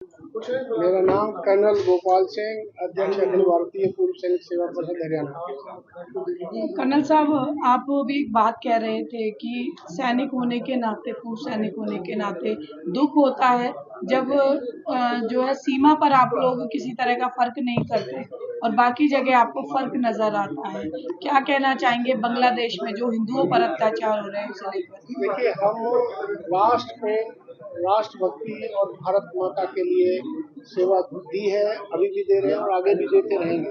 मेरा नाम कर्नल गोपाल सिंह, अध्यक्ष अखिल भारतीय पूर्व सैनिक सेवा परिषद हरियाणा। कर्नल साहब, आप भी एक बात कह रहे थे कि सैनिक होने के नाते, पूर्व सैनिक होने के नाते दुख होता है जब जो है सीमा पर आप लोग किसी तरह का फर्क नहीं करते और बाकी जगह आपको फर्क नजर आता है। क्या कहना चाहेंगे बांग्लादेश में जो हिंदुओं पर अत्याचार हो रहे हैं उसे लेकर? देखिए, हम राष्ट्र को राष्ट्रभक्ति और भारत माता के लिए सेवा दी है, अभी भी दे रहे हैं और आगे भी देते रहेंगे।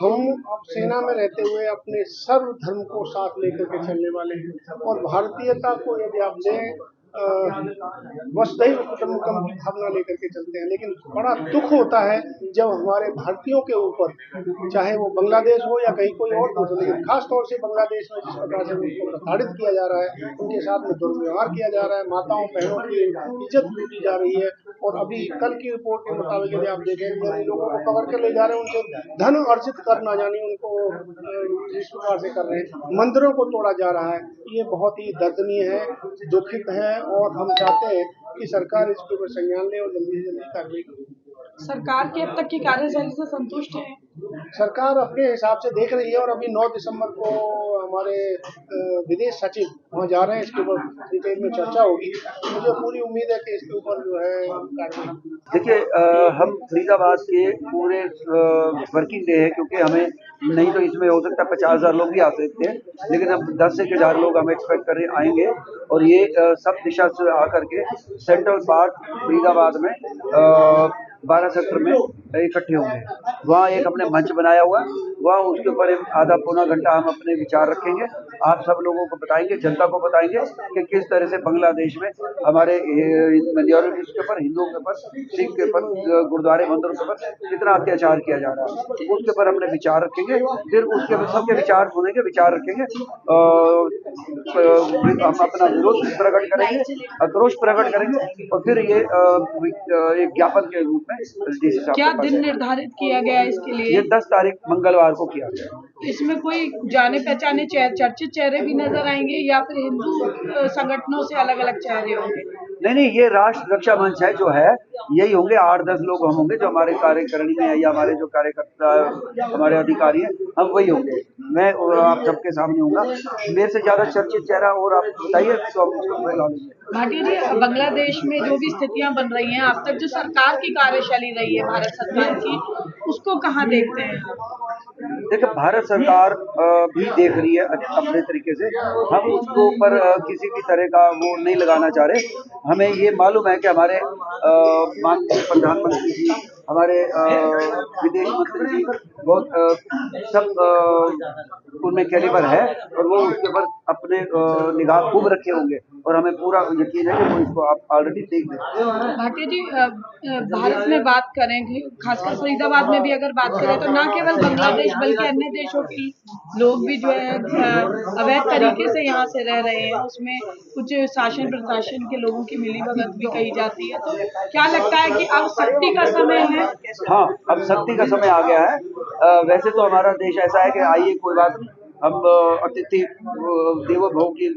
हम अब सेना में रहते हुए अपने सर्व धर्म को साथ लेकर के चलने वाले हैं और भारतीयता को यदि आप लें वसुधैव कुटुंबकम की भावना लेकर के चलते हैं। लेकिन बड़ा दुख होता है जब हमारे भारतीयों के ऊपर, चाहे वो बांग्लादेश हो या कहीं कोई और देश हो, लेकिन खास तौर से बांग्लादेश में जिस प्रकार से उनको प्रताड़ित किया जा रहा है, उनके साथ में दुर्व्यवहार किया जा रहा है, माताओं बहनों की इज्जत लूटी जा रही है। और अभी कल की रिपोर्ट के मुताबिक यदि आप देखें, यदि लोगों को पकड़ कर ले जा रहे हैं, उनसे धन अर्जित करना जानी उनको इस प्रकार से कर रहे हैं, मंदिरों को तोड़ा जा रहा है। ये बहुत ही दर्दनीय है, दुखित है और हम चाहते हैं कि सरकार इसके ऊपर संज्ञान ले और जल्दी से जल्दी कार्रवाई करे। सरकार की अब तक की कार्यशैली से संतुष्ट है? सरकार अपने हिसाब से देख रही है और अभी 9 दिसंबर को हमारे विदेश सचिव वहाँ जा रहे हैं, इसके ऊपर डिटेल में चर्चा होगी। मुझे पूरी उम्मीद है कि इसके ऊपर जो है कार्रवाई। देखिए, हम फरीदाबाद के पूरे वर्किंग डे है, क्योंकि हमें नहीं तो इसमें हो सकता 50,000 लोग भी आ सकते हैं, लेकिन अब 10 से 1000 लोग हम एक्सपेक्ट कर रहे आएंगे और ये सब दिशा से आकर के सेंट्रल पार्क फरीदाबाद में 12 सेक्टर में इकट्ठे होंगे। वहाँ एक हमने मंच बनाया हुआ, वहाँ उसके ऊपर आधा पौना घंटा हम अपने विचार रखेंगे। आप सब लोगों को बताएंगे, जनता को बताएंगे कि किस तरह से बांग्लादेश में हमारे माइनॉरिटीज के ऊपर, हिंदुओं के ऊपर, सिख के ऊपर, गुरुद्वारे मंदिरों के ऊपर कितना अत्याचार किया जा रहा है, उसके ऊपर अपने विचार रखेंगे। फिर उसके सबके विचार सुनेंगे, विचार रखेंगे, हम अपना विरोध प्रकट करेंगे, आक्रोश प्रकट करेंगे और फिर ये एक ज्ञापन के रूप में डीसी साहब क्या दिन निर्धारित किया गया इसके लिए? ये 10 तारीख मंगलवार को किया गया। इसमें कोई जाने पहचाने चर्चित चेहरे भी नजर आएंगे या फिर हिंदू संगठनों से अलग अलग चेहरे होंगे? नहीं, ये राष्ट्र रक्षा मंच है जो है, यही होंगे 8-10 लोग हम होंगे जो हमारे कार्यकारिणी में है या हमारे जो कार्यकर्ता हमारे अधिकारी हैं, हम वही होंगे। मैं आप सबके सामने होऊंगा। मेरे से ज्यादा चर्चित चेहरा और आप बताइए तो हम उसको फैला देंगे। भाटिया जी, बांग्लादेश में जो भी स्थितियां बन रही हैं, अब तक जो सरकार की कार्यशैली रही है भारत सरकार की, उसको कहाँ देखते हैं आप? देखिए, भारत सरकार भी देख रही है अपने तरीके से। हम उसको ऊपर किसी भी तरह का वो नहीं लगाना चाह रहे। हमें ये मालूम है कि हमारे माननीय प्रधानमंत्री जी, हमारे विदेश मंत्री जी बहुत सब उनमें कैलिबर है और वो उसके ऊपर अपने निगाह खूब रखे होंगे और हमें पूरा यकीन है कि वो इसको आप ऑलरेडी देख लें। भाटिया जी, भारत में बात करें, खासकर फरीदाबाद में भी अगर बात करें तो न केवल बांग्लादेश बल्कि अन्य देशों के लोग भी जो है अवैध तरीके से यहाँ से रह रहे हैं। उसमें कुछ शासन प्रशासन के लोगों की मिलीभगत भी कही जाती है, तो क्या लगता है कि अब सख्ती का समय है? हाँ, अब सख्ती का समय आ गया है। वैसे तो हमारा देश ऐसा है कि आइए कोई बात नहीं, हम अतिथि देवो भव की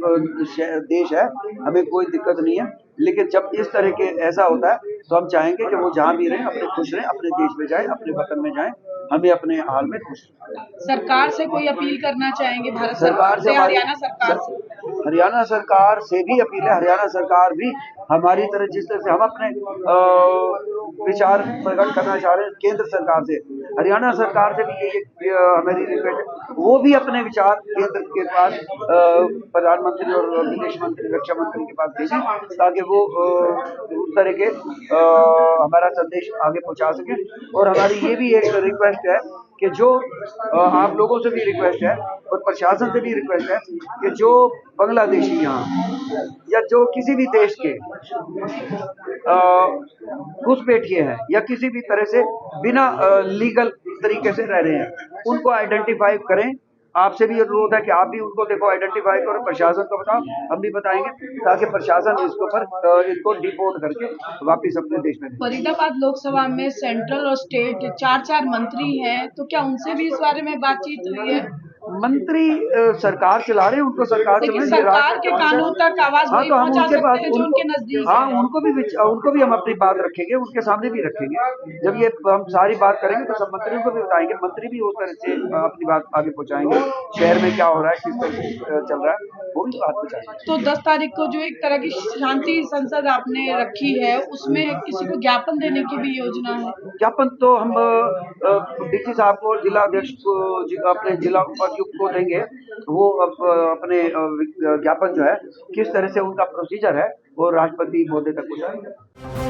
देश है, हमें कोई दिक्कत नहीं है। लेकिन जब इस तरह के ऐसा होता है तो हम चाहेंगे कि वो जहाँ भी रहें अपने खुश रहें, अपने देश में जाएं, अपने वतन में जाएं, हमें अपने हाल में खुश रहें। सरकार से कोई अपील करना चाहेंगे? भारत सरकार से, हरियाणा सरकार से? हरियाणा सरकार से भी अपील है। हरियाणा सरकार भी हमारी तरह, जिस तरह से हम अपने विचार प्रकट करना चाह रहे हैं केंद्र सरकार से, हरियाणा सरकार से भी ये हमारी रिक्वेस्ट है, वो भी अपने विचार केंद्र के पास प्रधानमंत्री और विदेश मंत्री, रक्षा मंत्री के पास भेजें, ताकि वो उस तरह के हमारा संदेश आगे पहुंचा सके। और हमारी ये भी एक रिक्वेस्ट है कि जो आप लोगों से भी रिक्वेस्ट है और प्रशासन से भी रिक्वेस्ट है कि जो बांग्लादेशी यहाँ या जो किसी भी देश के घुसपैठिए हैं या किसी भी तरह से बिना लीगल तरीके से रह रहे हैं, उनको आइडेंटिफाई करें। आपसे भी अनुरोध है कि आप भी उनको देखो, आइडेंटिफाई करो, प्रशासन को बताओ, हम भी बताएंगे, ताकि प्रशासन इसके ऊपर इनको डिपोर्ट करके वापिस अपने देश में। फरीदाबाद लोकसभा में सेंट्रल और स्टेट 4-4 मंत्री हैं, तो क्या उनसे भी इस बारे में बातचीत हुई है? मंत्री सरकार चला रहे हैं, उनको सरकार लेकिन चला सरकार के कानों तक आवाज हाँ वही तो हम पहुंचा उनके पास सकते हैं जो उनके नजदीक हाँ है। उनको भी हम अपनी बात रखेंगे, उनके सामने भी रखेंगे। जब ये हम सारी बात करेंगे तो सब मंत्रियों को भी बताएंगे, मंत्री भी उस तरह से अपनी बात आगे पहुंचाएंगे, शहर में क्या हो रहा है, किस तरह से चल रहा है, वो भी बात पहुंचाएंगे। तो 10 तारीख को जो एक तरह की शांति संसद आपने रखी है, उसमें किसी को ज्ञापन देने की भी योजना है? ज्ञापन तो हम डीसी साहब को, जिला अध्यक्ष को, अपने जिला उपायुक्त को देंगे। वो अपने ज्ञापन जो है किस तरह से उनका प्रोसीजर है वो राष्ट्रपति महोदय तक पहुंचाएंगे।